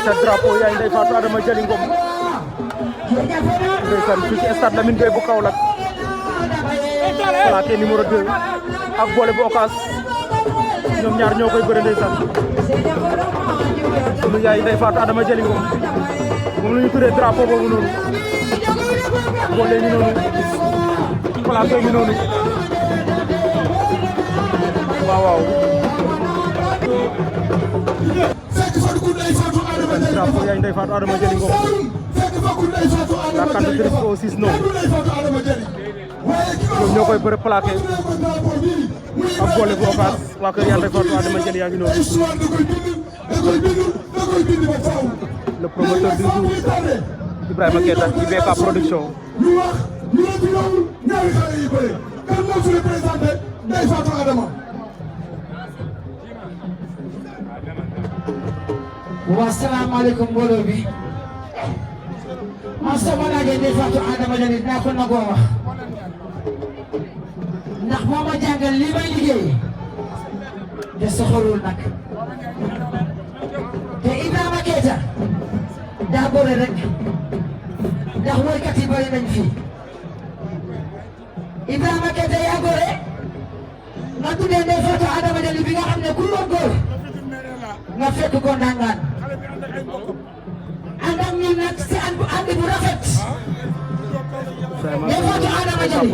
aca drapeau yaay Ndeye Fatou Adama Jali Ngom ndeysaan fii ci stade Lamine Gueye bu Kaolack plaqué numéro 2 ak boole bu Ocass ñoom ñaar ñoo koy bëre ndeysaan mu yaay Ndeye Fatou Adama Jali Ngom moom la ñu tuddee drapeau boobu noonu boole ñu noonu plaqué ñu noonu waaw waaw drapeau yaay Ndeye Fatou Adama Jali Ngom la candidature au 6 non ñoom ñoo koy bëre plaqué ak boole bu Ocass waa kër yaay Ndeye Fatou Adama Jali yaa ngi noonu le promoteur du jour Ibrahima Keita IBK production wa salaamaaleykum mbooloo bi man sama laajee Ndeye Fatou Adama Jali dinaa ko nangoo wax ndax moo ma jàngal li may liggéey te soxorul nag te Ibrahima Keita daa boole rek ndax woykat yi bari nañ fi Ibrahima Keita yaa gore nga tuddee Ndeye Fatou Adama Jali bi nga xam ne ku doon góor nga fekk ko ndangaan ànd ak ñun nag si ànd bu rafet Ndeye Fatou Adama Jali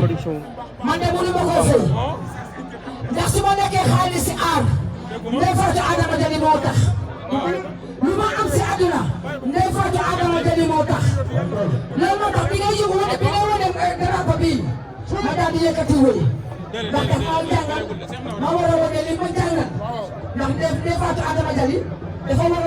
man de mënu ma koo fay ndax su ma nekkee xaalis si aar Ndeye Fatou Adama Jali moo tax lu ma am si àdduna Ndeye Fatou Adama Jali moo tax loolu moo tax bi ngay yëngu wane bi ngay wane drapeau bi ma daal di yëkkati wëy ndax daf maa jàngal ma war a wane li ma jàngal ndax Ndeye Fatou Adama Jali dafa war a